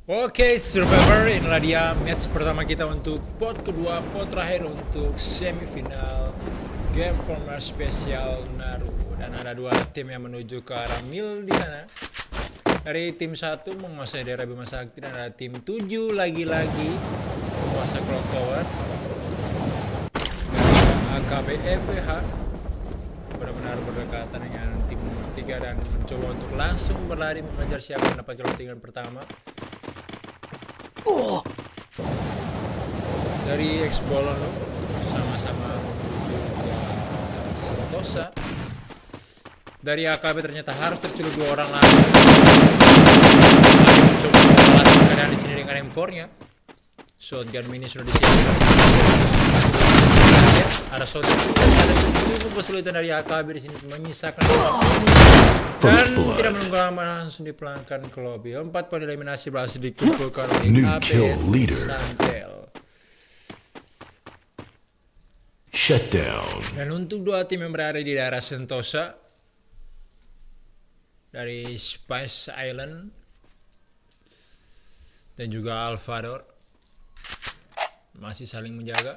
Oke, Survivor, inilah dia match pertama kita untuk pot kedua, pot terakhir untuk semifinal Game Format Spesial Naru. Dan ada dua tim yang menuju ke arah mil di sana. Dari tim 1 menguasai daerah Bima Sakti dan ada tim 7 lagi-lagi menguasai Clock Tower. Dan AKB FVH benar-benar berdekatan dengan tim nomor 3 dan mencoba untuk langsung berlari mengejar siapa yang mendapat kelotingan pertama. Dari X-Bolon sama-sama menuju ke Sentosa. Dari AKB ternyata harus tercelup 2 orang lagi. Mencoba membalaskan keadaan di sini dengan M4-nya. Shotgun mini sudah disiapkan. Ada shotgun. Cukup kesulitan dari AKB di sini menyisakan dan tidak menunggu lama langsung dipulangkan ke lobby. 4 poin eliminasi berhasil dikumpulkan oleh APS Santel. Shutdown. Dan untuk 2 tim yang berada di daerah Sentosa dari Spice Island dan juga Alvador masih saling menjaga.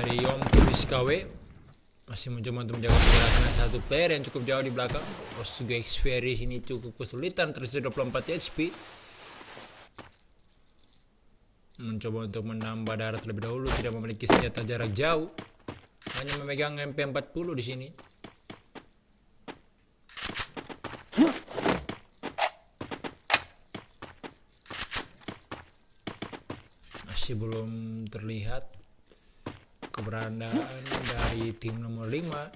Dari Yom Kubis KW masih mencoba untuk menjaga pergerakan satu player yang cukup jauh di belakang. Rostuga Xferry ini cukup kesulitan, tersisa 24 HP. Mencoba untuk menambah darah terlebih dahulu, tidak memiliki senjata jarak jauh, hanya memegang MP40 di sini. Masih belum terlihat keberadaan dari tim nomor 5.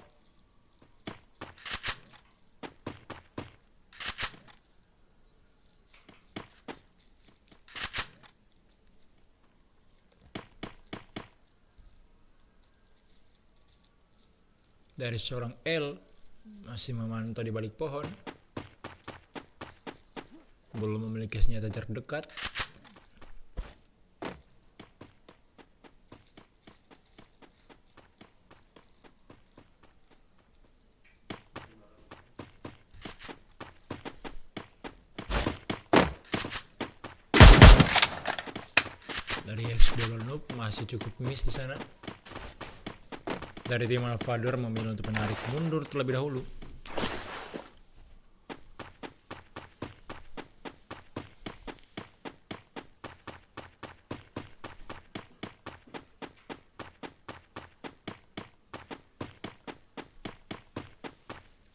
Dari seorang L masih memantau di balik pohon, belum memiliki senjata jarak dekat. Dari X-Bolon masih cukup miss di sana. Dari tim Alvador memilih untuk menarik mundur terlebih dahulu.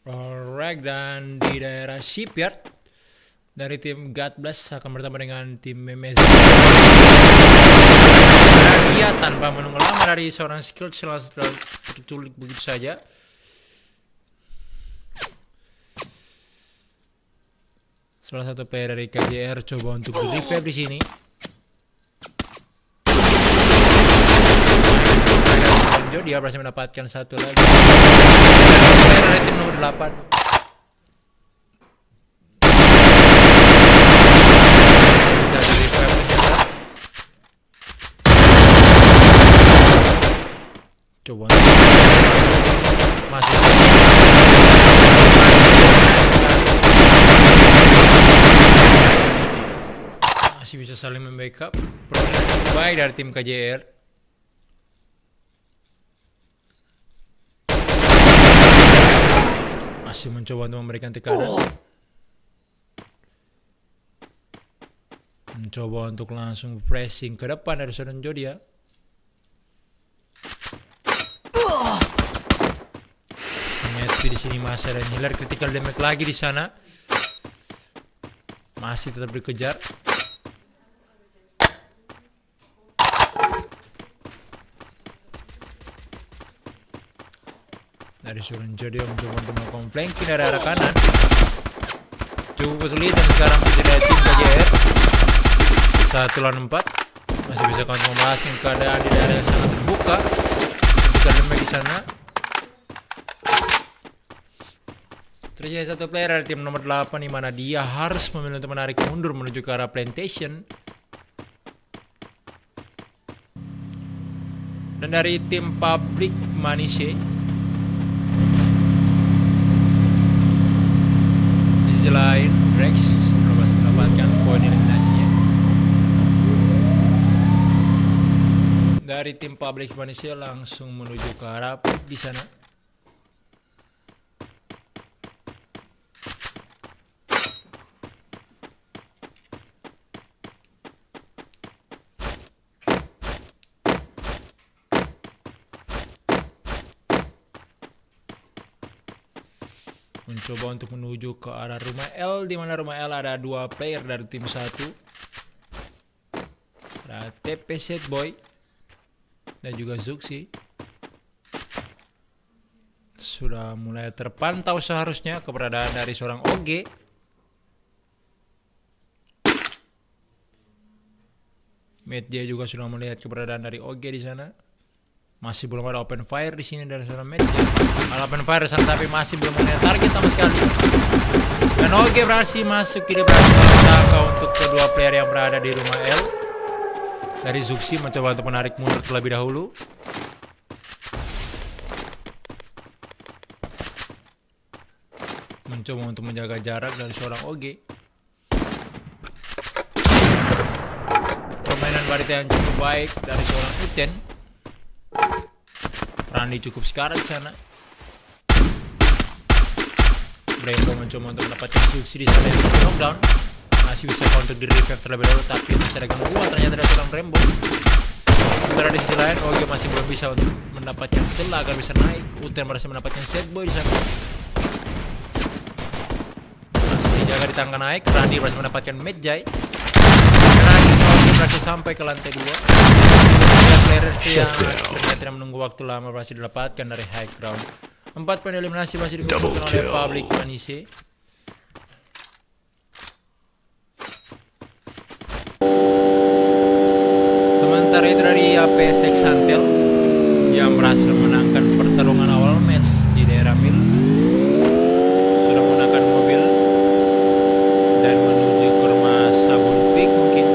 Alright, dan di daerah Shipyard dari tim God Bless akan bertemu dengan tim Memes. Dia tanpa menunggu lama dari seorang skill langsung terculik begitu saja. Salah satu player dari KJR coba untuk di revive di sini. Dia berhasil mendapatkan satu lagi. Player dari tim nomor 8. Coba masih bisa saling membackup. Baik dari tim KJR. Masih mencoba untuk memberikan tekanan. Mencoba untuk langsung pressing ke depan dari seorang Jodia. Di sini masih ada healer, critical damage lagi di sana. Masih tetap dikejar. Dari seorang Jodio mencoba untuk melakukan flanking dari arah kanan. Cukup kesulitan sekarang dari tim KJR. 1 lawan 4. Masih bisa counter memasking keadaan di daerah yang sangat terbuka. Critical damage di sana. Terjadi satu player dari tim nomor 8 di mana dia harus memilih untuk menarik mundur menuju ke arah plantation. Dan dari tim Public Manise lain, Rex berhasil mendapatkan poin eliminasinya. Dari tim Public Malaysia langsung menuju ke arah pit di sana. Mencoba untuk menuju ke arah rumah L, di mana rumah L ada 2 player dari tim 1. Ada TP Set Boy dan juga Zuxi. Sudah mulai terpantau seharusnya keberadaan dari seorang OG. Medjay juga sudah melihat keberadaan dari OG di sana. Masih belum ada open fire di sini dari seorang Medjay. Ada open fire di sana tapi masih belum ada target sama sekali. Dan OG berhasil masuk kiri belakang untuk kedua player yang berada di rumah L. Dari Zuxi mencoba untuk menarik mundur terlebih dahulu. Mencoba untuk menjaga jarak dari seorang OG. Permainan barita yang cukup baik dari seorang Uten. Randy cukup sekarat di sana. Brembo mencoba untuk mendapatkan Zuxi di sana yang knockdown. Masih bisa counter di revive terlebih dahulu, tapi masih ada gangguan ternyata dari seorang Brembo. Sementara di sisi lain OG masih belum bisa untuk mendapatkan celah agar bisa naik. Uten berhasil mendapatkan set boy di sana. Masih dijaga di tangga naik. Randy berhasil mendapatkan Medjay. Randy berhasil sampai ke lantai 2. Player yang akhirnya tidak menunggu waktu lama berhasil didapatkan dari high ground. 4 poin eliminasi masih dikumpulkan oleh Public Malaysia. Sementara itu dari APS Exantel yang berhasil menangkan pertarungan awal match di daerah mil sudah menggunakan mobil dan menuju ke rumah Sabun Peak mungkin.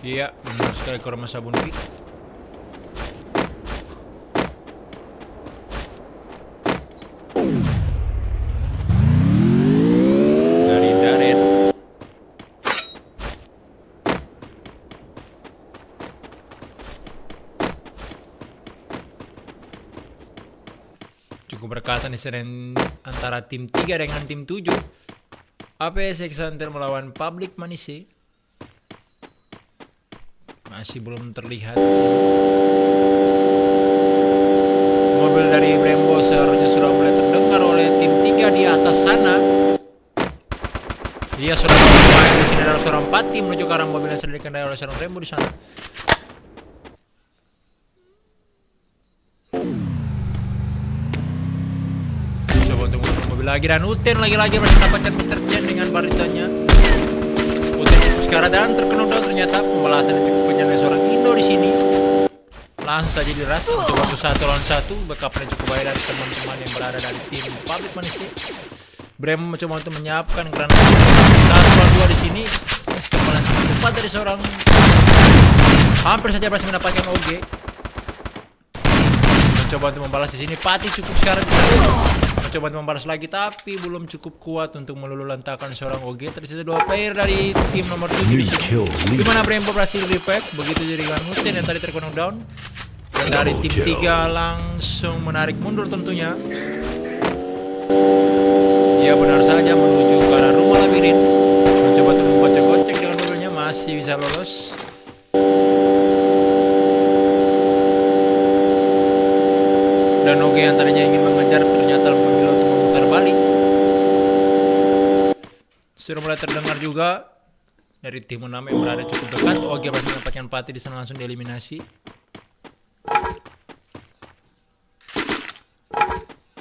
Iya, benar sekali ke rumah Sabun Peak. Dari Darren. Cukup berkatan di seren antara tim 3 dengan tim 7. APS Exantel melawan Public Malaysia. Masih belum terlihat sih. Mobil dari Brembo seharusnya sudah mulai terdengar oleh tim 3 di atas sana. Dia sudah bermain di sini adalah seorang Pati menuju ke arah mobil yang sudah dikendali oleh seorang Brembo di sana. Coba untuk menggunakan mobil lagi dan Uten lagi-lagi masih dapatkan Mr. Chen dengan baritanya. Sekarang dan terkena down ternyata pembalasan yang cukup kenyang dari seorang Indo di sini. Langsung saja diras untuk waktu 1 lawan 1. Backupnya cukup baik dari teman-teman yang berada dari tim Public Malaysia. Brembo mencoba untuk menyiapkan karena 1 lawan 2 di sini. Meskipun sangat cepat dari seorang, hampir saja berhasil mendapatkan OG. Mencoba untuk membalas di sini. Pati cukup sekarang. Mencoba untuk membalas lagi tapi belum cukup kuat untuk meluluhlantakkan seorang OG. Tersisa 2 player dari tim nomor 7 di sini. Di mana Brembo berhasil revive, begitu jadi dengan Uten yang tadi terkena down. Dan dari tim 3 langsung menarik mundur tentunya. Ya benar saja menuju ke arah rumah labirin. Mencoba untuk menggocek-gocek dengan mobilnya, masih bisa lolos. Dan OG yang tadinya ingin mengejar ternyata memilih untuk memutar balik. Sudah mulai terdengar juga dari tim 6 yang berada cukup dekat. OG berhasil mendapatkan Pati di sana langsung dieliminasi.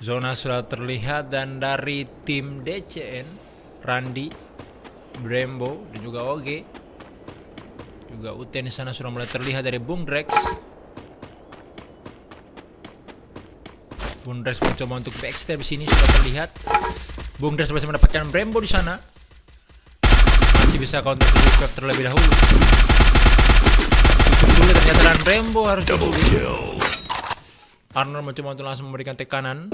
Zona sudah terlihat dan dari tim DCN, Randy, Brembo dan juga OG, juga Uten di sana sudah mulai terlihat dari Bung Drex. Bung Drex mencoba untuk backstab di sini sudah terlihat. Bung Drex berhasil mendapatkan Brembo di sana. Masih bisa counter revive terlebih dahulu. Cukup sulit ternyata dan Brembo harus Double sulit. kill. Arnold mencoba untuk langsung memberikan tekanan.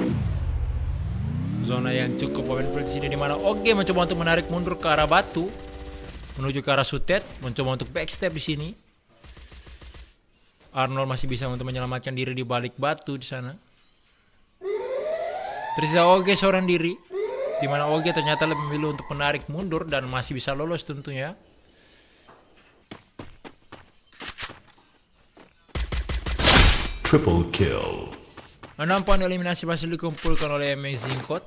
Zona yang cukup powerful di sini, di mana Oge mencoba untuk menarik mundur ke arah batu menuju ke arah Sutet, mencoba untuk backstep di sini. Arnold masih bisa untuk menyelamatkan diri di balik batu di sana. Tersisa Oge seorang diri, di mana Oge ternyata lebih memilih untuk menarik mundur dan masih bisa lolos tentunya. Triple kill. 6 poin eliminasi berhasil dikumpulkan oleh Amazing Code.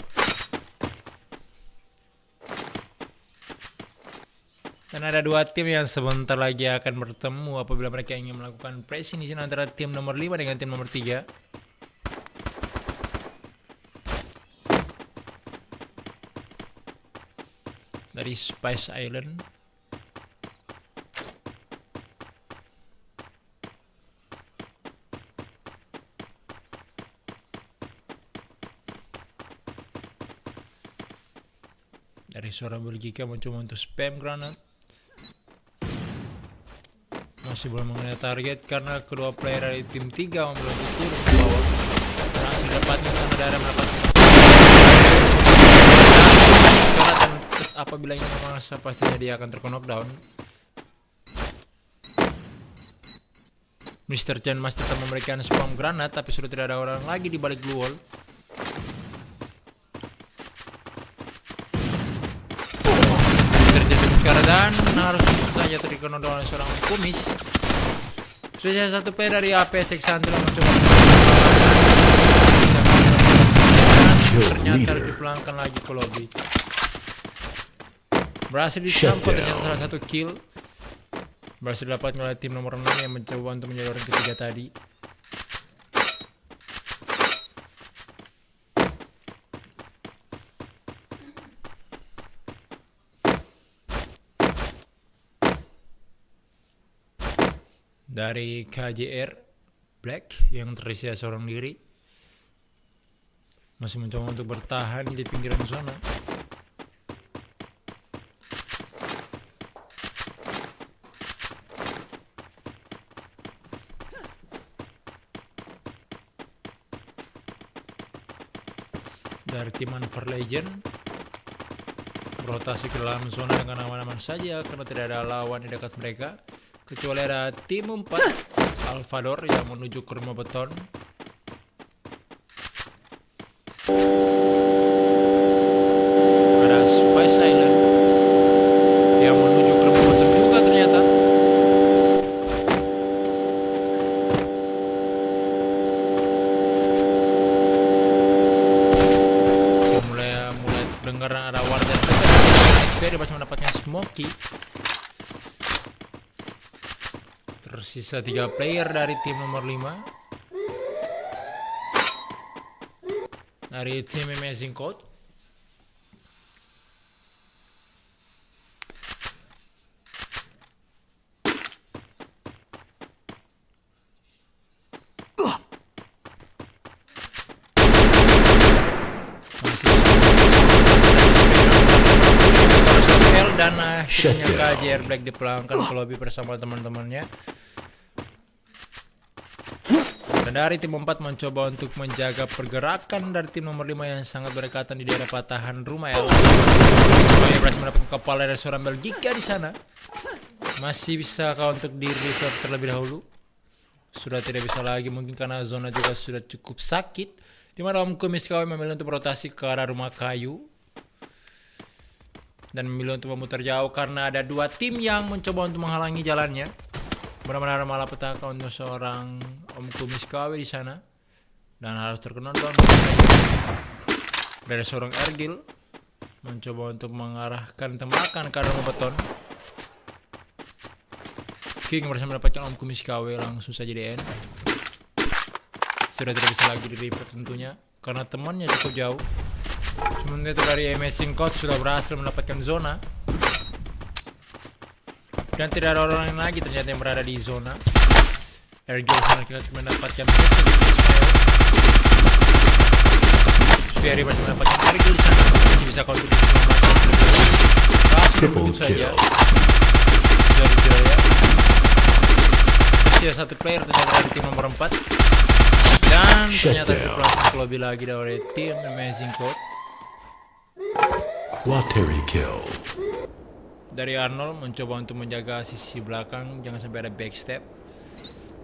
Dan ada dua tim yang sebentar lagi akan bertemu apabila mereka ingin melakukan pressing di sini antara tim nomor 5 dengan tim nomor 3. Dari Spice Island. Dari seorang Belgika mencoba untuk spam granat. Masih belum mengenai target karena kedua player dari tim 3 belum turun ke bawah. Berhasil dapatnya sana darah mendapatkan. Dan apabila ingin memaksa pastinya dia akan terknockdown. Mr. Chen masih tetap memberikan spam granat tapi sudah tidak ada orang lagi di balik blue wall. Dan harus saja terkena oleh seorang kumis. Sudah satu player dari APS Exandra mencoba ternyata dipulangkan lagi ke lobby. Berhasil dicampur ternyata salah satu kill. Berhasil didapat oleh tim nomor 6 yang mencoba untuk menjadi orang ketiga tadi. Dari KJR Black yang terisi seorang diri masih mencoba untuk bertahan di pinggiran zona. Dari tim Unfair Legend rotasi ke dalam zona dengan aman-aman saja karena tidak ada lawan di dekat mereka. Kecuali ada tim 4 Alvador yang menuju ke rumah beton. Ada Spice Island yang menuju ke rumah beton juga ternyata. Mulai dengar ada warga dekat. XP masih mendapatkan Smokey. Tersisa 3 player dari tim nomor 5. Dari tim Amazing Code. Dan akhirnya KJR Black dipulangkan ke lobby bersama teman-temannya. Dan dari tim 4 mencoba untuk menjaga pergerakan dari tim nomor 5 yang sangat berdekatan di daerah patahan rumah L. Supaya berhasil mendapatkan kepala dari seorang Belgika di sana. Masih bisa kau untuk di reserve terlebih dahulu. Sudah tidak bisa lagi mungkin karena zona juga sudah cukup sakit. Dimana Om Kumis KW memilih untuk berotasi ke arah rumah kayu. Dan memilih untuk memutar jauh karena ada 2 tim yang mencoba untuk menghalangi jalannya. Benar-benar malapetaka untuk seorang Om Kumis KW di sana. Dan harus terknockdown dari seorang Ergil. Mencoba untuk mengarahkan tembakan ke arah beton. King berhasil mendapatkan Om Kumis KW langsung saja di end. Sudah tidak bisa lagi di report tentunya karena temannya cukup jauh. Sementara itu dari Amazing Code sudah berhasil mendapatkan zona. Dan tidak ada orang lain lagi ternyata yang berada di zona. Ergil mendapatkan Sperry masih mendapatkan Ergil di sana. Masih bisa kau tulis langsung saja. Dari Jaya. Masih ada 1 player ternyata dari tim nomor 4. Dan Shut ternyata down. langsung ke lobby lagi dari tim Amazing Code. Quateri kill. Dari Arnold mencoba untuk menjaga sisi belakang, jangan sampai ada backstep.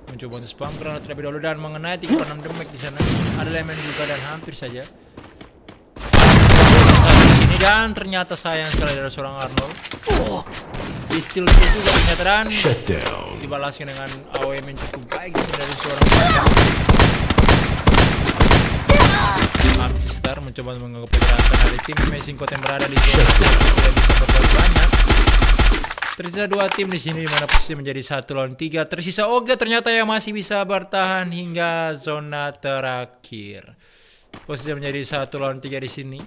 Mencoba untuk spam granat terlebih dahulu dan mengenai 36 damage di sana. Ada elemen juga dan hampir saja. Di sini dan ternyata sayang sekali dari seorang Arnold. Di steal itu juga ternyata dan Shut down. dibalaskan dengan AOE yang cukup baik di sini dari seorang Star mencoba untuk menganggap pergerakan dari tim Amazing Code yang berada di zona tidak bisa berbuat banyak. Tersisa 2 tim di sini di mana posisi menjadi 1 lawan 3. Tersisa Oga ternyata yang masih bisa bertahan hingga zona terakhir. Posisi menjadi 1 lawan 3 di sini.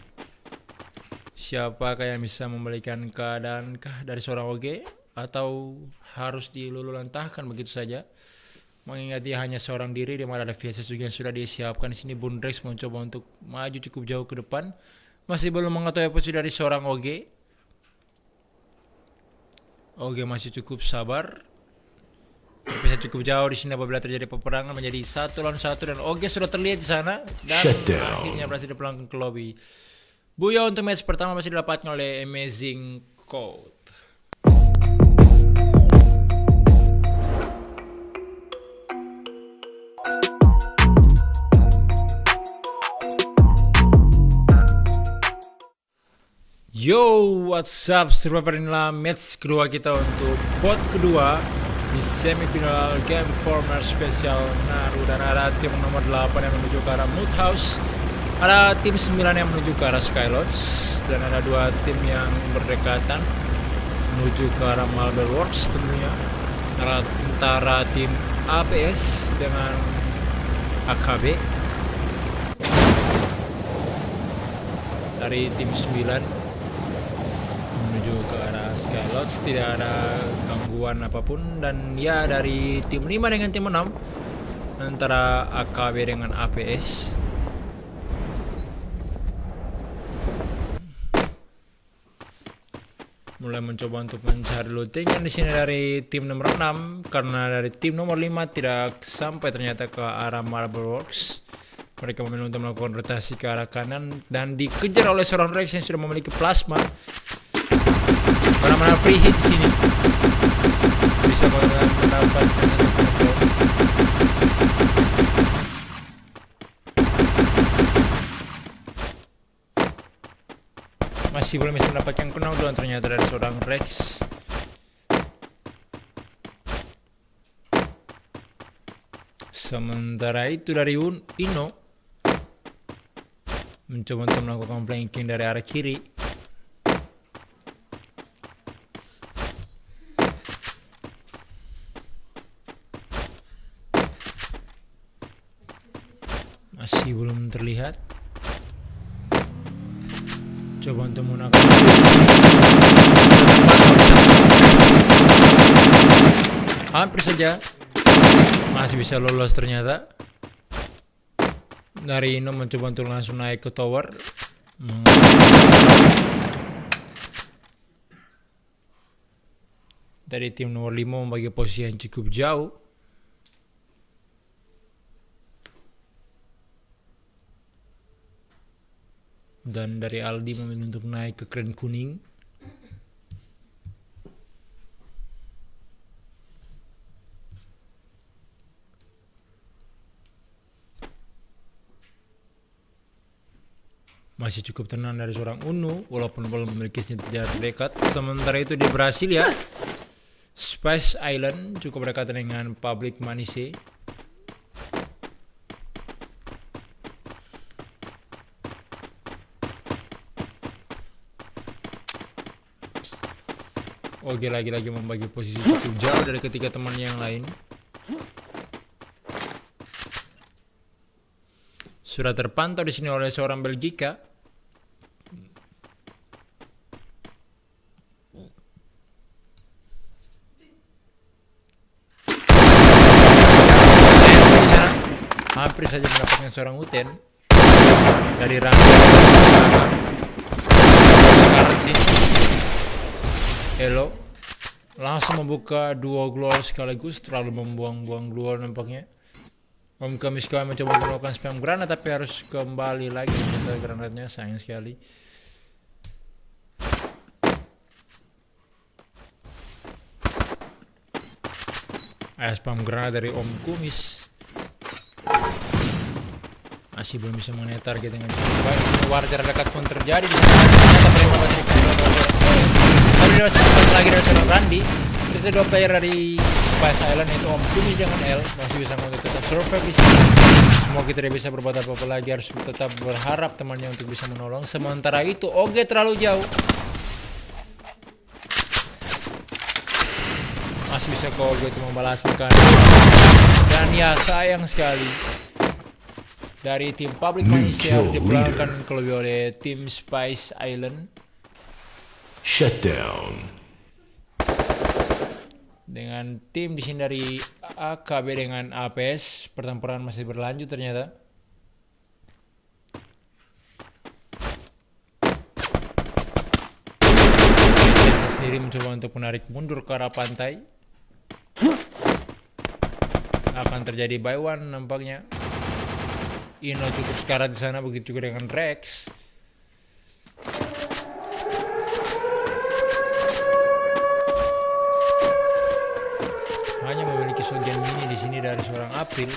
Siapakah yang bisa membalikan keadaankah dari seorang Oge atau harus diluluhlantahkan begitu saja? Mengingat dia hanya seorang diri di mana ada VSS juga yang sudah disiapkan di sini. Bundrex mencoba untuk maju cukup jauh ke depan. Masih belum mengetahui posisi dari seorang Oge. Oge masih cukup sabar. Bisa cukup jauh di sini apabila terjadi peperangan menjadi 1 lawan 1 dan Oge sudah terlihat di sana dan Shut down. akhirnya berhasil dipulangkan ke lobby. Buya untuk match pertama masih didapatkan oleh Amazing Code. Yo, what's up Survivor, inilah match kedua kita untuk pot kedua di semifinal Game Informer spesial Naru. Dan ada tim nomor 8 yang menuju ke arah Mood House, ada tim 9 yang menuju ke arah Skylodge, dan ada 2 tim yang berdekatan menuju ke arah Marble Works tentunya, antara tim APS dengan AKB. Dari tim 9 menuju ke arah Skylodge tidak ada gangguan apapun, dan ya dari tim 5 dengan tim 6 antara AKB dengan APS. Mulai mencoba untuk mencari looting di sini dari tim nomor 6 karena dari tim nomor 5 tidak sampai ternyata ke arah Marble Works. Mereka memilih untuk melakukan rotasi ke arah kanan dan dikejar oleh seorang Rex yang sudah memiliki plasma. Mana-mana free hit di sini. Bisa mendapatkan masih belum bisa mendapatkan knockdown ternyata dari seorang Rex. Sementara itu dari Ino mencoba untuk melakukan flanking dari arah kiri. Masih belum terlihat. Coba untuk menggunakan hampir saja masih bisa lolos ternyata. Dari Ino mencoba untuk langsung naik ke tower. Dari tim nomor 5 membagi posisi yang cukup jauh. Dan dari Aldi memilih untuk naik ke kren kuning. Masih cukup tenang dari seorang Unu walaupun belum memiliki senjata dekat. Sementara itu dia berhasil ya. Spice Island cukup berdekatan dengan Public Manise. Oke, lagi-lagi membagi posisi cukup jauh dari ketiga temannya yang lain. Sudah terpantau di sini oleh seorang Belgika. Hampir saja mendapatkan seorang Uten dari rangka sekarang sini. Elo langsung membuka dua glor sekaligus, terlalu membuang-buang glor nampaknya. Om Kamiskawa mencoba melakukan spam granat tapi harus kembali lagi memutar granatnya, sayang sekali. Spam granat dari Om Kumis. Masih belum bisa mengenai target dengan cukup baik. War jarak dekat pun terjadi di sana. Ternyata Prima masih dikontrol. Tapi dia masih lagi dari seorang Randy. Terus dua player dari Spice Island yaitu Om Kumis dengan L masih bisa untuk tetap survive di sini. Semua kita tidak bisa berbuat apa-apa lagi, harus tetap berharap temannya untuk bisa menolong. Sementara itu Oge terlalu jauh. Masih bisa kok Oge itu membalaskan. Dan ya sayang sekali. Dari tim Public Malaysia dipelangkan kelebih oleh tim Spice Island. Shutdown. Dengan tim di sini dari AKB dengan APS, pertempuran masih berlanjut ternyata. Kita sendiri mencoba untuk menarik mundur ke arah pantai. Akan terjadi buy one nampaknya. Ino cukup sekarat di sana, begitu juga dengan Rex. Hanya memiliki shotgun mini di sini dari seorang April.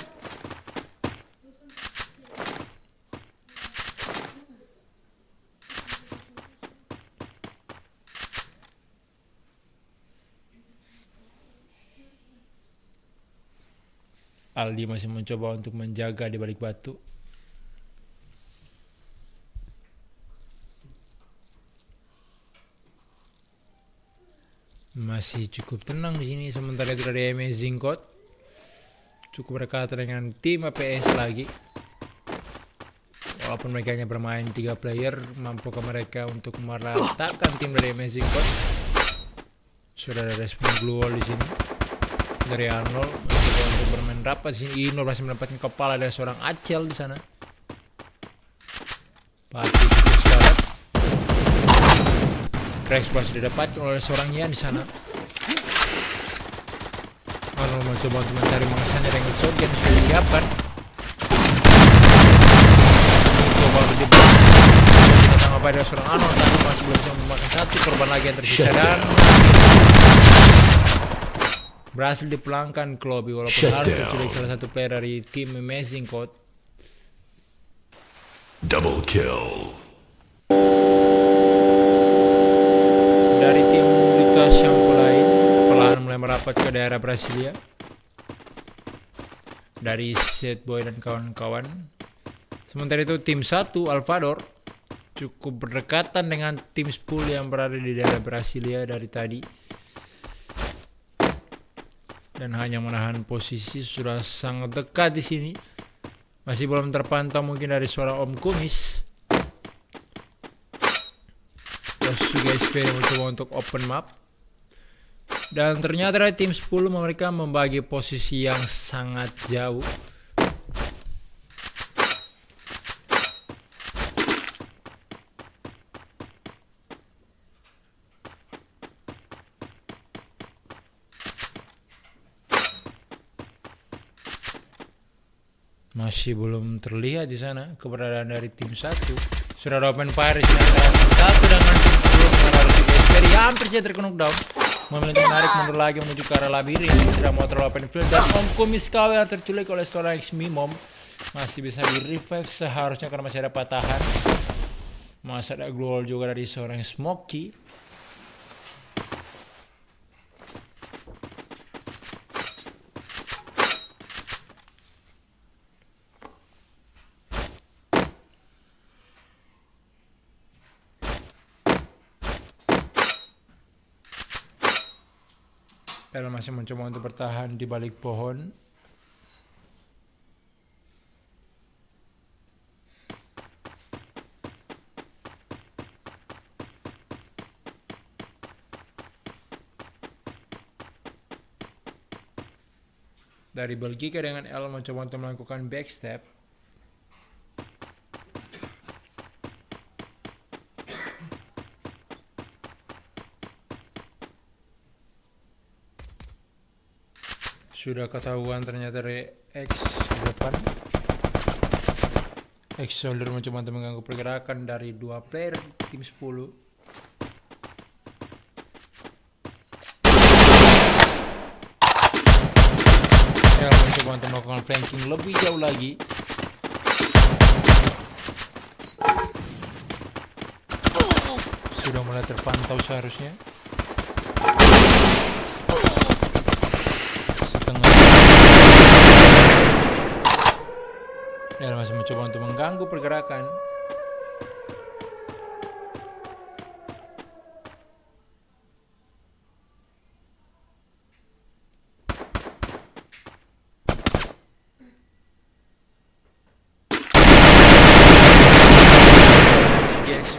Aldi masih mencoba untuk menjaga di balik batu. Masih cukup tenang di sini, sementara itu dari Amazing Code cukup berdekatan dengan tim APS lagi. Walaupun mereka hanya bermain 3 player, mampukah mereka untuk meratakan tim dari Amazing Code? Sudah ada respon blue wall di sini dari Arnold, mencoba untuk bermain rapat di sini. Ino masih mendapatkan kepala dari seorang Acel di sana. Pasti cukup sekarat. Rex masih didapatkan oleh seorang Ian di sana. Arnold mencoba untuk mencari mangsanya dengan shotgun yang sudah disiapkan. Mencoba untuk dibuat. Tidak sama pada seorang Arnold, tapi masih belum bisa memakan satu korban lagi yang tersisa dan berhasil dipulangkan ke lobby walaupun harus terculik salah satu player dari tim Amazing Code. Double kill. Dari tim Dutas yang lain perlahan mulai merapat ke daerah Brasilia. Dari Set Boy dan kawan-kawan. Sementara itu tim 1 Alvador cukup berdekatan dengan tim 10 yang berada di daerah Brasilia dari tadi. Dan hanya menahan posisi sudah sangat dekat di sini. Masih belum terpantau mungkin dari suara Om Kumis. Juga SV mencoba untuk open map. Dan ternyata dari tim 10 mereka membagi posisi yang sangat jauh. Masih belum terlihat di sana keberadaan dari tim 1. Sudah ada open fire di antara tim 1 dengan tim 10 mengarah ke Esperi, hampir saja terknockdown. Memilih menarik mundur lagi menuju ke arah labirin. Sudah mau terlalu open field dan Om Kumiskawa yang terculik oleh seorang X-Mimom masih bisa di revive seharusnya karena masih ada patahan. Masih ada global juga dari seorang Smokey. L masih mencoba untuk bertahan di balik pohon. Dari Belgika dengan L mencoba untuk melakukan backstep. Sudah ketahuan ternyata dari X di depan. X Soldier mencoba untuk mengganggu pergerakan dari dua player tim 10. El mencoba untuk melakukan flanking lebih jauh lagi. Sudah mulai terpantau seharusnya. Setengah. El masih mencoba untuk mengganggu pergerakan.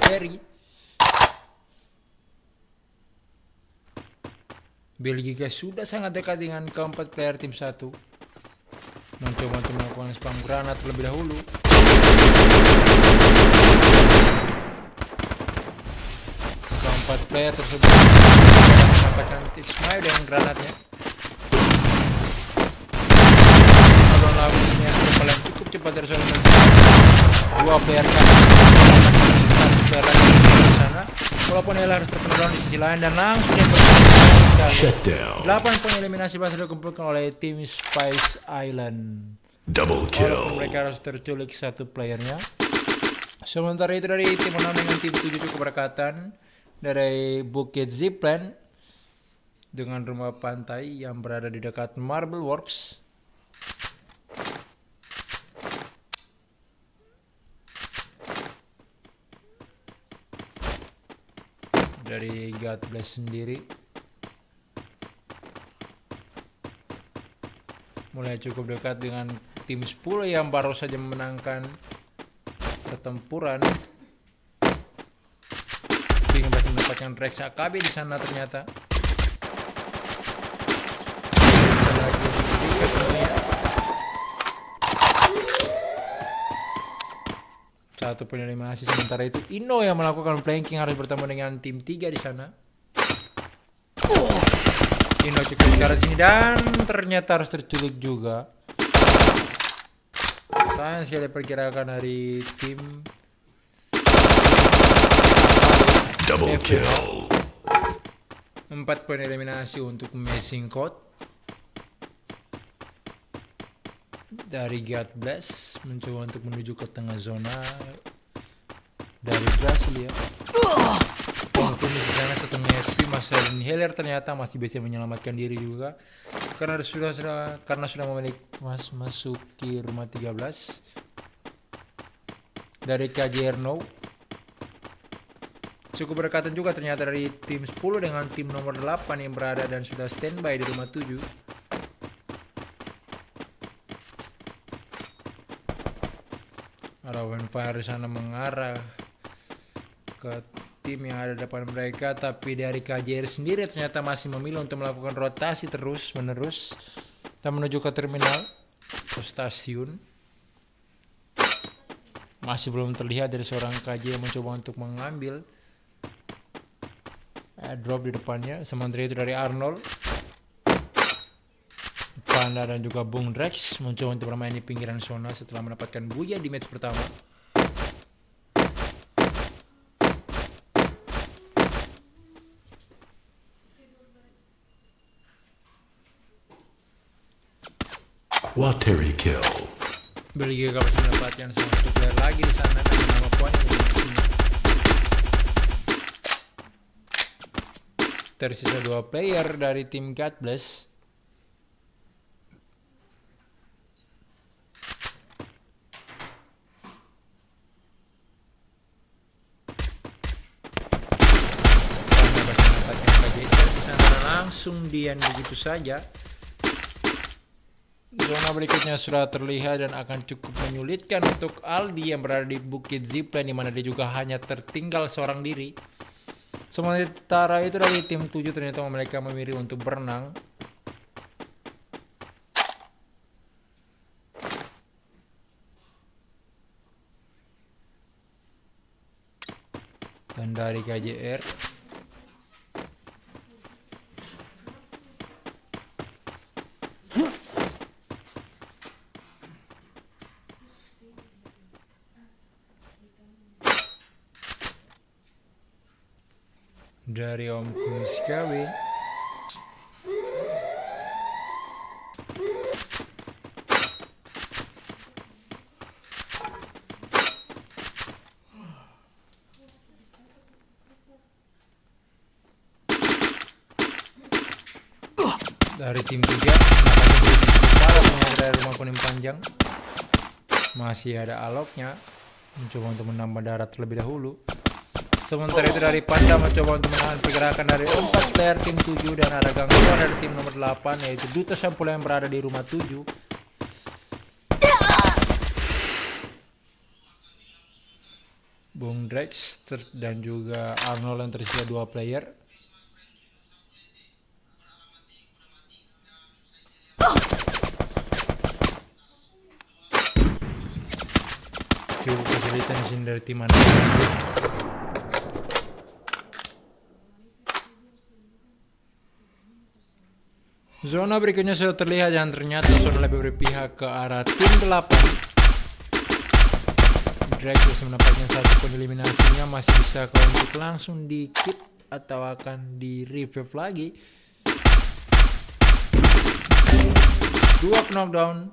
Ferry. Belgia sudah sangat dekat dengan keempat player tim 1. Mencoba untuk melakukan spam granat terlebih dahulu. Keempat player tersebut mendapatkan Ismail dengan granatnya. Kalau lawannya paling cukup cepat dari seorang dua player kan satu player lagi di sana. Walaupun Ella harus terkena di sisi lain dan langsung Shutdown. 8 poin eliminasi berhasil dikumpulkan oleh tim Spice Island. Double Walaupun kill. mereka harus terculik satu playernya. Sementara itu dari tim 6 dengan tim 7 cukup berdekatan dari Bukit Zipline dengan rumah pantai yang berada di dekat Marble Works. Dari God Bless sendiri mulai cukup dekat dengan tim 10 yang baru saja memenangkan pertempuran. King masih mendapatkan Rex AKB di sana ternyata. Satu poin eliminasi. Sementara itu Ino yang melakukan flanking harus bertemu dengan tim 3 di sana. Ino cukup ke arah sini dan ternyata harus terculik juga. Sayang sekali pergerakan dari tim Double kill. 4 poin eliminasi untuk Missing Code dari God Bless mencoba untuk menuju ke tengah zona dari Brasilia. Walaupun di sana setengah HP Marcelin Heller ternyata masih bisa menyelamatkan diri juga karena sudah memiliki masuki rumah 13 dari KJR No. Cukup berdekatan juga ternyata dari tim 10 dengan tim nomor 8 yang berada dan sudah standby di rumah 7. Raven Fire di sana mengarah ke tim yang ada di depan mereka, tapi dari KJR sendiri ternyata masih memilih untuk melakukan rotasi terus menerus dan menuju ke terminal ke stasiun. Masih belum terlihat dari seorang KJ yang mencoba untuk mengambil drop di depannya. Sementara itu dari Arnold, Panda dan juga Bung Rex mencoba untuk bermain di pinggiran zona setelah mendapatkan buya di match pertama. Watery kill. Belgia gak bisa mendapatkan satu player lagi di sana dan nama poin yang eliminasinya. Tersisa 2 player dari tim God Bless. Langsung dian begitu saja. Zona berikutnya sudah terlihat dan akan cukup menyulitkan untuk Aldi yang berada di Bukit Zipline, di mana dia juga hanya tertinggal seorang diri. Sementara itu dari tim 7 ternyata mereka memilih untuk berenang. Dan dari KJR dari Om Kunskawi. Dari tim 3 dari rumah kuning panjang, masih ada aloknya, mencoba untuk menambah darat terlebih dahulu. Sementara itu dari Panda mencoba untuk menahan pergerakan dari 4 player tim 7 dan ada gangguan dari tim nomor 8 yaitu Duta Sampul yang berada di rumah 7. Bung Drex dan juga Arnold yang tersisa 2 player. Cukup kesulitan di sini dari tim mana. Zona berikutnya sudah terlihat dan ternyata zona lebih berpihak ke arah tim 8. Drake bisa mendapatkan 1 poin eliminasinya, masih bisa kalau untuk langsung di keep atau akan di revive lagi. 2 knockdown.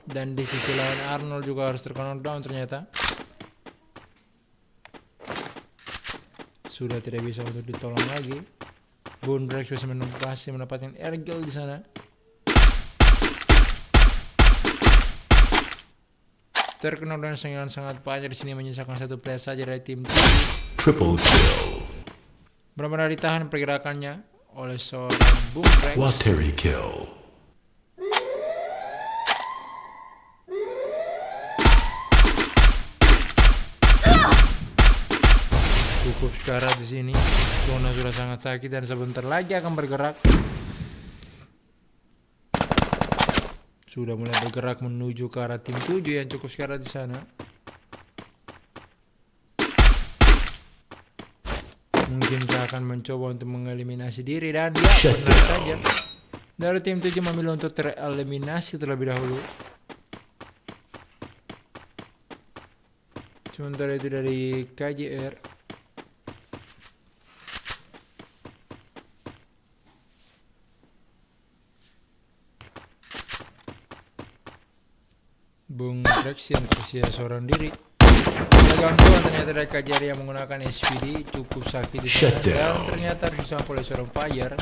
Dan di sisi lain Arnold juga harus terknockdown ternyata. Sudah tidak bisa untuk ditolong lagi. Bundrex bisa mendapatkan Ergel di sana. Terknockdown dengan sangat banyak di sini, menyisakan 1 player saja dari tim. Triple kill. Benar-benar ditahan pergerakannya oleh seorang Bundrex. Watery kill. Cukup sekarat di sini. Zona sudah sangat sakit dan sebentar lagi akan bergerak. Sudah mulai bergerak menuju ke arah tim 7 yang cukup sekarat di sana. Mungkin dia akan mencoba untuk mengeliminasi diri dan dia benar saja. Dari tim 7 memilih untuk tereliminasi terlebih dahulu. Sementara itu dari KJR. Bung Drex yang tersisa seorang diri. Ada gangguan ternyata dari KJR yang menggunakan SPD, cukup sakit di sana. Dan ternyata harus disampul oleh seorang Fire.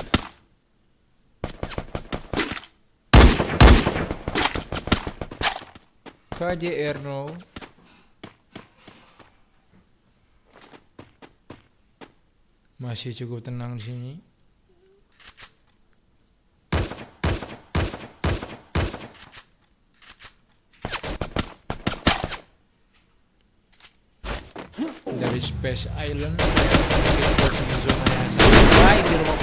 KJR no. Masih cukup tenang di sini. Dari Space Island kita ke zona yang sampai di rumah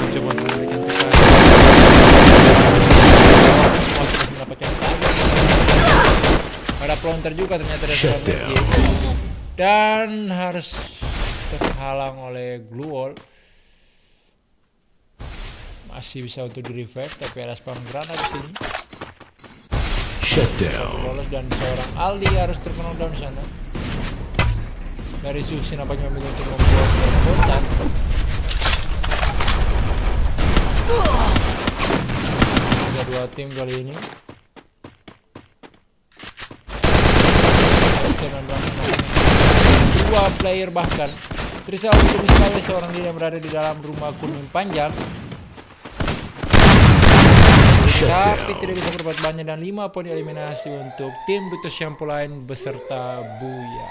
mencoba memberikan tekanan. Semua sudah mendapatkan target. Ada pelontar juga ternyata dari seorang dan harus terhalang oleh glue wall. Masih bisa untuk di revive, tapi ada spam granat di sini. Shutdown. Lolos dan seorang Aldi harus terknockdown di sana. Dari Susi nampaknya memilih untuk membuat kontak. Ada 2 tim kali ini. Dua player bahkan. Trisal untuk misalnya seorang diri yang berada di dalam rumah kuning panjang. Tapi tidak bisa berbuat banyak dan 5 poin eliminasi untuk tim Duta Sampul lain beserta Buya.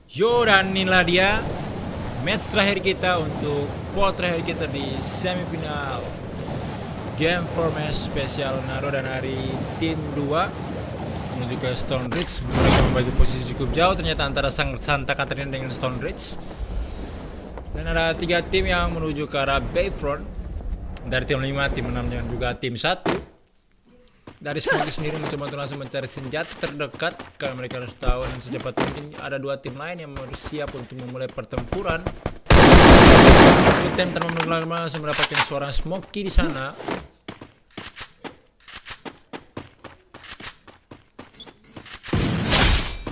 Yo, dan inilah dia match terakhir kita untuk pot terakhir kita di semifinal Game Format spesial Naro dan hari tim 2 menuju ke Stone Ridge. Mereka membagi posisi cukup jauh ternyata antara Santa Catarina dengan Stone Ridge. Dan ada 3 tim yang menuju ke arah Bayfront. Dari tim 5, tim 6 dan juga tim 1. dari Smoky sendiri mencoba untuk langsung mencari senjata terdekat karena mereka harus tahu dan secepat mungkin ada dua tim lain yang siap untuk memulai pertempuran. Uten tanpa menunggu lama langsung mendapatkan seorang Smoky di sana.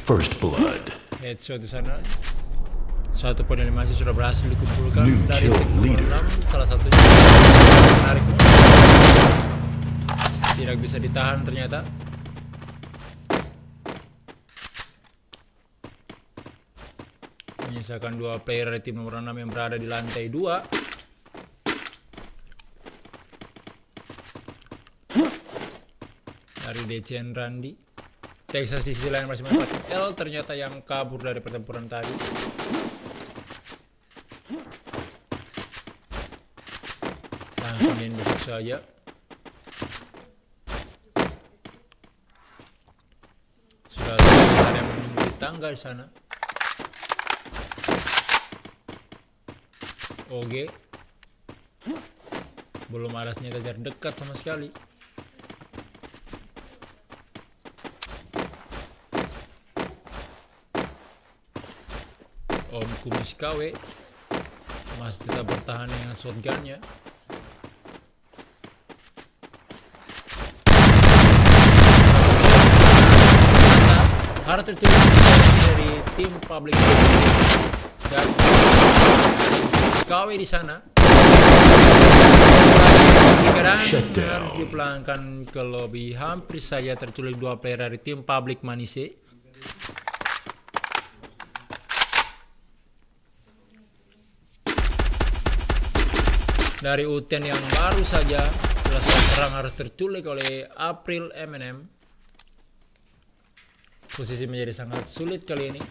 First blood. Headshot di sana. Satu poin animasi sudah berhasil dikumpulkan New dari kill tim nomor leader. 6. Salah satunya menarik mundur. Tidak bisa ditahan ternyata. Menyisakan dua player dari tim nomor 6 yang berada di lantai 2. Dari Decen Randy. Texas di sisi lain masih mendapatkan L, ternyata yang kabur dari pertempuran tadi. Langsung diinbuk saja. Sudah ada yang menunggu di tangga di sana. Oke. Belum ada senjata jarak dekat sama sekali. Om Kumis KW masih tetap bertahan dengan shotgunnya. Harus tertulis dari tim public dan KW di sana. Harus dipulangkan ke lobby. Hampir saja terculik dua player dari tim public Manise. Dari Uten yang baru saja selesai perang harus terculik oleh April M&M. Posisi menjadi sangat sulit kali ini.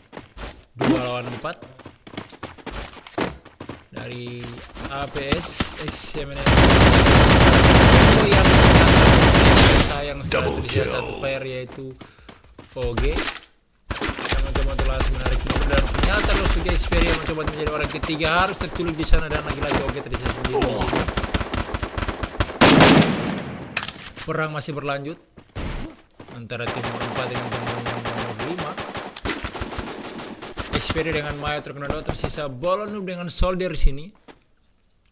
2 lawan 4. Dari APS X M&M. Yang sayang sekali terjadi satu player yaitu OG. Yang mencoba untuk langsung menarik mundur dan ternyata Rosuga Xperia mencoba menjadi orang ketiga harus terculik di sana dan lagi-lagi OG terjadi sendiri di sini. Perang masih berlanjut antara tim nomor 4 dengan tim nomor 5. Xperia dengan Mayo terkena dot, tersisa Bolonub dengan Soldier di sini.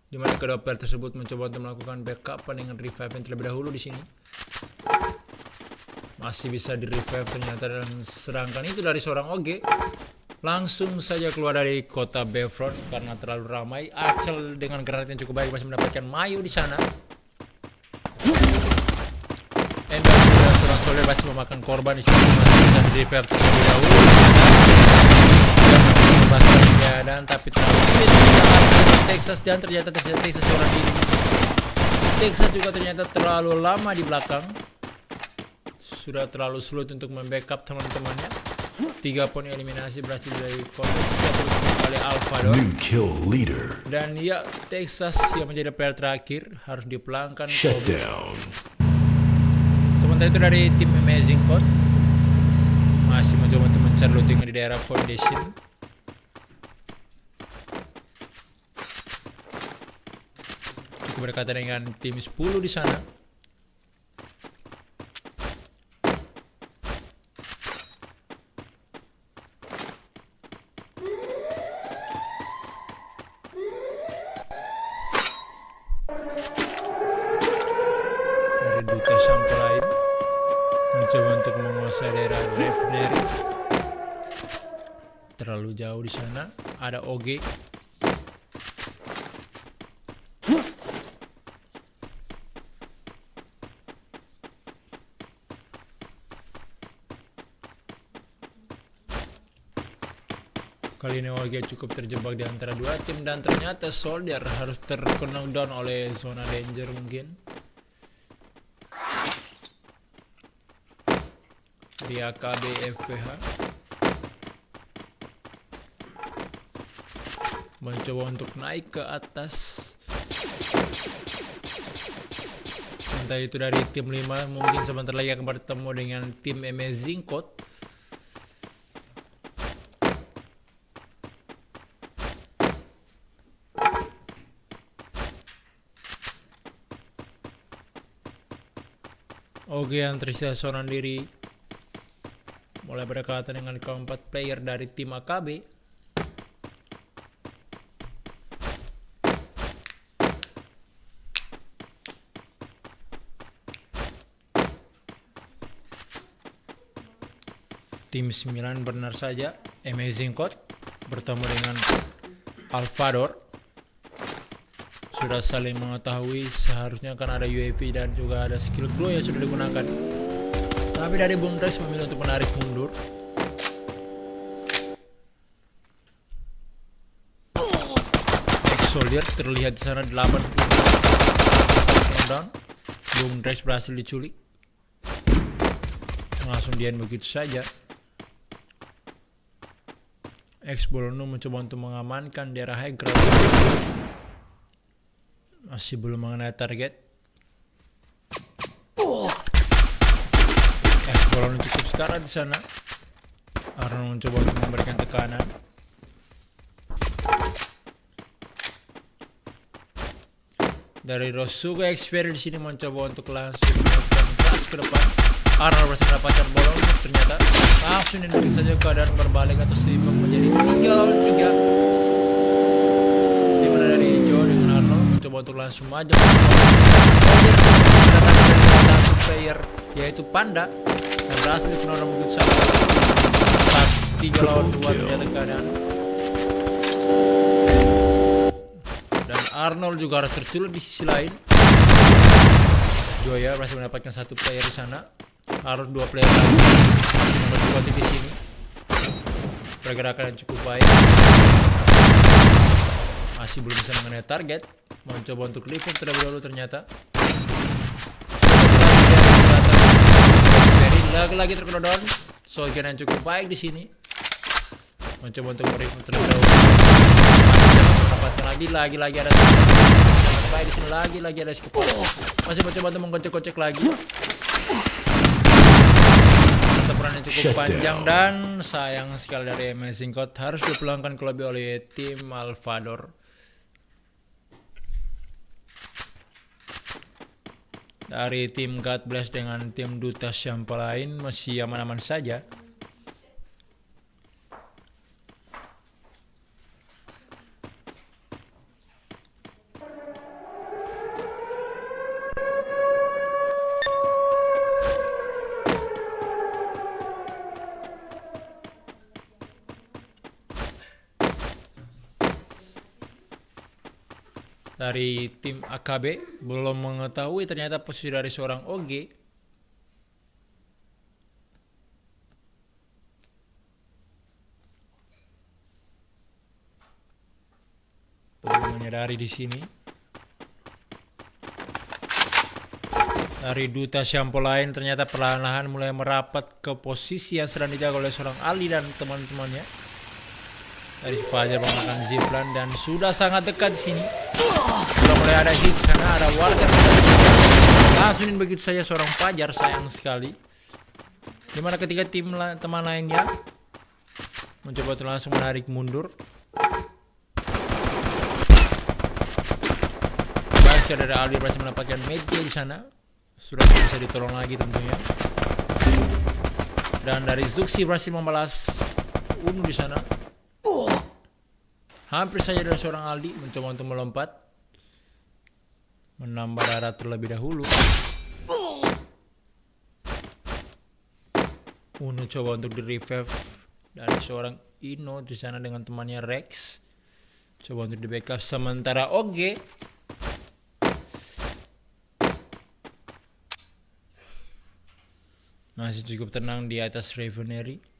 Di mana kedua player tersebut mencoba untuk melakukan backup dengan revive yang terlebih dahulu di sini. Masih bisa di revive ternyata, dan sedangkan itu dari seorang OG langsung saja keluar dari kota Bayfront karena terlalu ramai. Acel dengan granat yang cukup baik masih mendapatkan Mayu di sana. Enda juga seorang soldier masih memakan korban di sini, masih bisa di revive terlebih dahulu. Dan tapi terlalu sulit dengan Texas dan ternyata Texas seorang diri. Texas juga ternyata terlalu lama di belakang. Sudah terlalu sulit untuk membackup teman-temannya. 3 poin eliminasi berhasil dari Konteks oleh Alvador. New kill leader. Dan ya, Texas yang menjadi player terakhir harus dipulangkan. Shutdown. Sementara itu dari tim Amazing Code masih mencoba untuk mencari looting di daerah Foundation. Berkata dengan tim 10 di sana. Dari duta sampel lain mencoba untuk menguasai daerah refinery. Terlalu jauh di sana. Ada OG. Kali ini OG cukup terjebak di antara dua tim dan ternyata Soldier harus terkena down oleh zona danger mungkin. Di AKB FPH mencoba untuk naik ke atas. Entah itu dari tim 5 mungkin sebentar lagi akan bertemu dengan tim Amazing Code. Oke yang tersisa seorang diri mulai berdekatan dengan keempat player dari tim AKB. Tim 9 benar saja, Amazing Code bertemu dengan Alvador. Sudah saling mengetahui, seharusnya kan ada UAV dan juga ada skill glow yang sudah digunakan. Tapi dari Boom Drex memilih untuk menarik mundur. Soldier terlihat di sana 8 down. Boom Drex berhasil diculik. Langsung dian begitu saja. X-Bolono mencoba untuk mengamankan daerah high ground. Masih belum mengenai target. X-Bolono cukup sekarat di sana. Arnold mencoba untuk memberikan tekanan. Dari Rosuga Xperia di sini mencoba untuk langsung melakukan gas ke depan. Arnold berhasil mendapatkan bolong, ternyata langsung didukung saja keadaan berbalik atau seimbang menjadi 3 lawan 3. Dimana dari Joe dengan Arnold mencoba untuk langsung maju. Satu player yaitu Panda dan berhasil dikenal begitu saja. 3 lawan 2 ternyata keadaan. Dan Arnold juga harus terculik di sisi lain. Joya berhasil mendapatkan satu player di sana. Harus 2 player lagi. Masih nomor 2 di sini. Pergerakan yang cukup baik. Masih belum bisa mengenai target. Mencoba untuk lift terlebih dahulu ternyata. Lagi-lagi terkena down. Soldier yang cukup baik di sini. Mencoba untuk meriff terlebih dahulu. Mendapatkan lagi ada sangat baik di sini, lagi ada skip. Masih mencoba untuk mengkocek-kocek lagi. Pertempuran yang cukup panjang dan sayang sekali dari Amazing Code harus dipulangkan ke lobby oleh tim Alvador. Dari tim God Bless dengan tim Duta Syampa lain masih aman-aman saja. Dari tim AKB belum mengetahui ternyata posisi dari seorang OG. Belum menyadari di sini. Dari Duta Shampoo lain ternyata perlahan-lahan mulai merapat ke posisi yang sedang dijaga oleh seorang Ali dan teman-temannya. Dari Fajar menggunakan zipline dan sudah sangat dekat di sini. Sudah mulai ada hit sana, ada warga langsung begitu saja seorang Fajar, sayang sekali. Dimana ketika tim teman lainnya mencoba untuk langsung menarik mundur. Basya dari Aldi berhasil mendapatkan meja di sana. Sudah bisa ditolong lagi tentunya. Dan dari Zuxi berhasil membalas Unu di sana. Hampir saja dari seorang Aldi mencoba untuk melompat, menambah darah terlebih dahulu. Unu coba untuk di revive dari seorang Ino di sana dengan temannya Rex. Coba untuk di backup sementara Oge masih cukup tenang di atas Ravenary.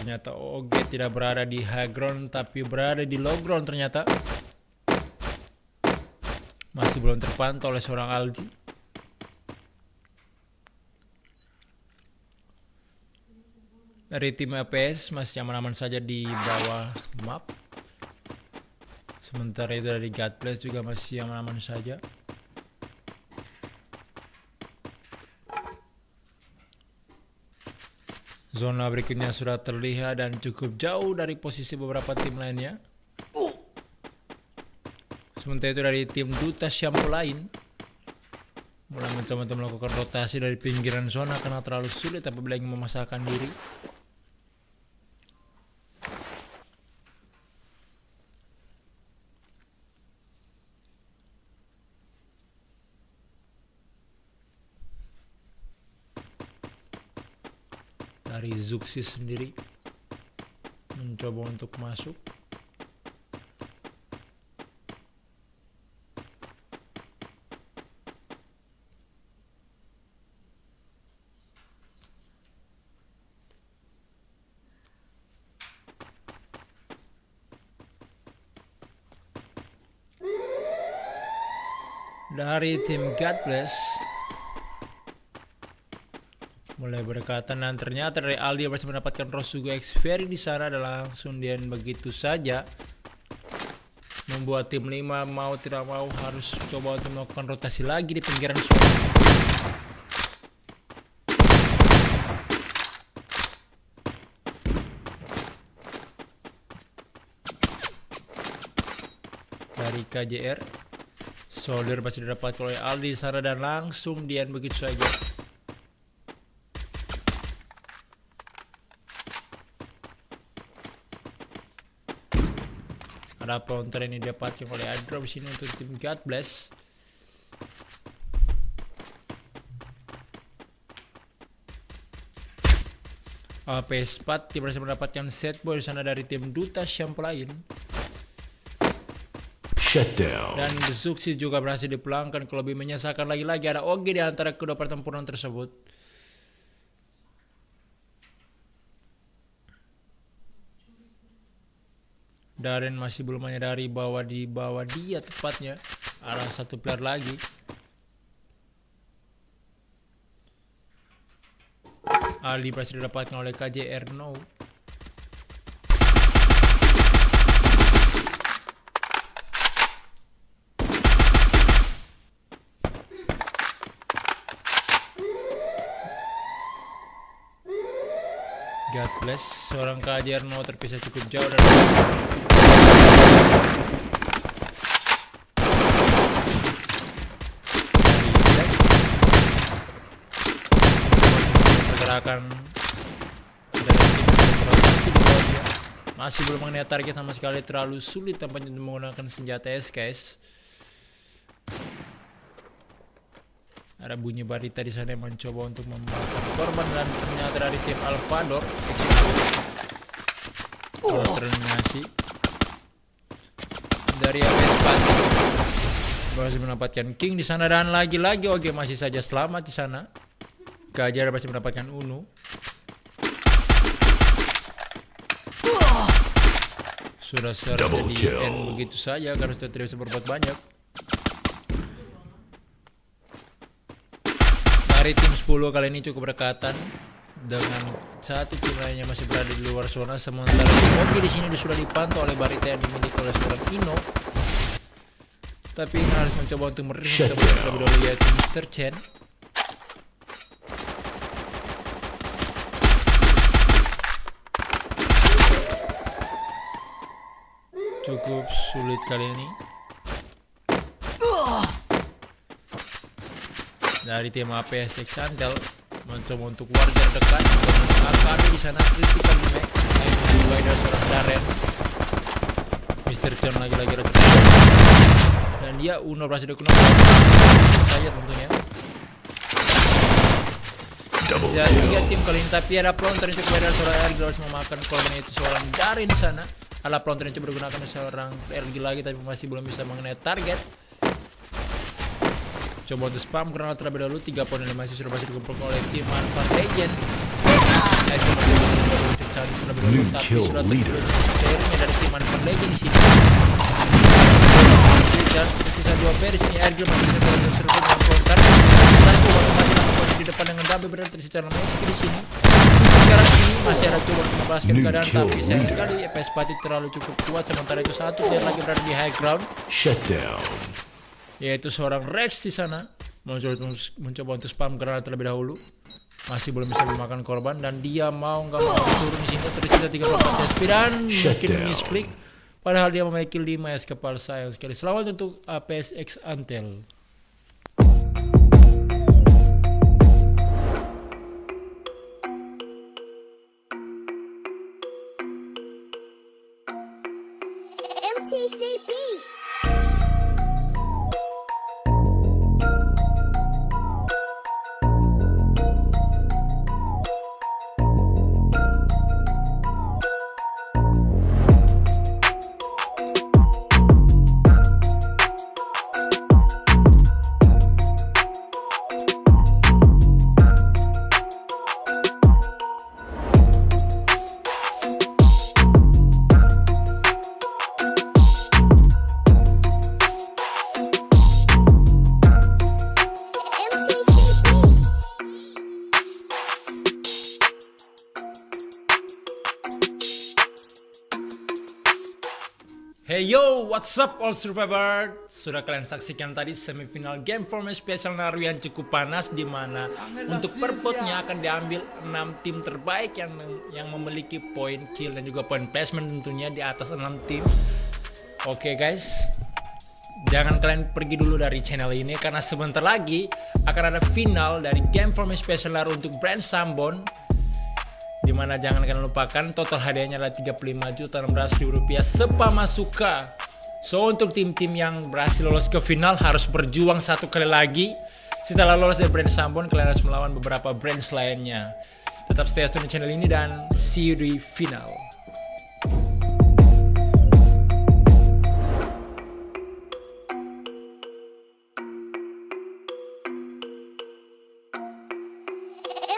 Ternyata Oge tidak berada di high ground tapi berada di low ground ternyata. Masih belum terpantau oleh seorang Aldi. Dari tim APS masih aman-aman saja di bawah map. Sementara itu dari God Bless juga masih aman-aman saja. Zona berikutnya sudah terlihat dan cukup jauh dari posisi beberapa tim lainnya. Sementara itu dari tim Duta Syampo lain mulai mencoba untuk melakukan rotasi dari pinggiran zona karena terlalu sulit apabila ingin memasakkan diri. Dari Zuxi sendiri mencoba untuk masuk. Dari tim God Bless mulai berdekatan dan ternyata dari Aldi berhasil mendapatkan Rosugo X-Ferry di sana dan langsung dia begitu saja membuat tim 5 mau tidak mau harus coba untuk melakukan rotasi lagi di pinggiran zona. Dari KJR Soldier masih didapat oleh Aldi di sana dan langsung dia begitu saja. Ada counter ini didapatkan oleh Adro di sini untuk tim God Bless. PS4 dia berhasil mendapatkan set boy di sana dari tim Duta Syampo lain. Shutdown. Dan Zuxi juga berhasil dipulangkan ke lebih menyesakan lagi-lagi ada OG di antara kedua pertempuran tersebut. Darren masih belum menyadari bahwa di bawah dia tepatnya ada satu player lagi. Ali berhasil didapatkan oleh KJR No. God Bless, seorang KJR No terpisah cukup jauh dari pergerakan dari tim rotasi di bawah dia. Masih belum mengenai target sama sekali, terlalu sulit tampaknya menggunakan senjata SKS. Ada bunyi barita di sana yang mencoba untuk membakar korban dan ternyata dari tim Alvador tereliminasi. Dari APS Pati berhasil mendapatkan King di sana dan lagi-lagi oke masih saja selamat di sana. Gajar masih mendapatkan Uno. Sudah terjadi end begitu saja karena sudah tidak bisa berbuat banyak. Dari tim 10 kali ini cukup berdekatan dengan satu tim lainnya masih berada di luar zona, sementara Oki di sini sudah dipantau oleh barita yang dimiliki oleh seorang Ino. Tapi Ino harus mencoba untuk merehem terlebih dahulu yaitu Mr. Chen. Cukup sulit kali ini. Dari tim APS Xandel mencoba untuk warga dekat dengan AKB di sana critical damage yang dimulai dari seorang Darren. Mr. Chen lagi-lagi dan dia Uno berhasil dikuno saja tentunya. Ya, 3 tim kali ini tapi ada pelontar yang cukup dari seorang RG harus memakan korban itu seorang Darren di sana. Ada pelontar yang coba digunakan seorang RG lagi tapi masih belum bisa mengenai target. Coba untuk spam granat terlebih dahulu. 3 poin yang masih sudah berhasil dikumpulkan oleh tim Manfaat Legend. Tapi sudah terjadinya dari tim Manfaat Legend di sini. Sisa 2 pair di sini. Airgrill masih bisa berhasil dengan pelontar. Satu waktu di depan dengan double berada tersisa dalam XP di sini. Sekarang ini masih ada coba untuk membalaskan keadaan tapi sayang sekali PS Pati terlalu cukup kuat, sementara itu satu dia lagi berada di high ground. Shutdown. Yaitu seorang Rex di sana mencoba untuk spam granat terlebih dahulu. masih belum bisa memakan korban dan dia mau nggak mau turun di sini tersisa 34 HP dan mungkin misklik. Padahal dia memiliki 5 escapal, sayang sekali. Selamat untuk APSX Antel. MTC Beats. Hey yo, what's up all survivor? Sudah kalian saksikan tadi semifinal game format spesial Naru yang cukup panas, di mana untuk per potnya akan diambil 6 tim terbaik yang memiliki poin kill dan juga poin placement tentunya di atas 6 tim. Oke guys, jangan kalian pergi dulu dari channel ini karena sebentar lagi akan ada final dari game format spesial Naru untuk brand Sambon, dimana jangan kalian lupakan total hadiahnya adalah Rp35.600.000 sepamasuka. So untuk tim-tim yang berhasil lolos ke final harus berjuang satu kali lagi. Setelah lolos dari brand Sambon, kalian harus melawan beberapa brand lainnya. Tetap stay tune di channel ini dan see you di final.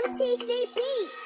MTC Beats.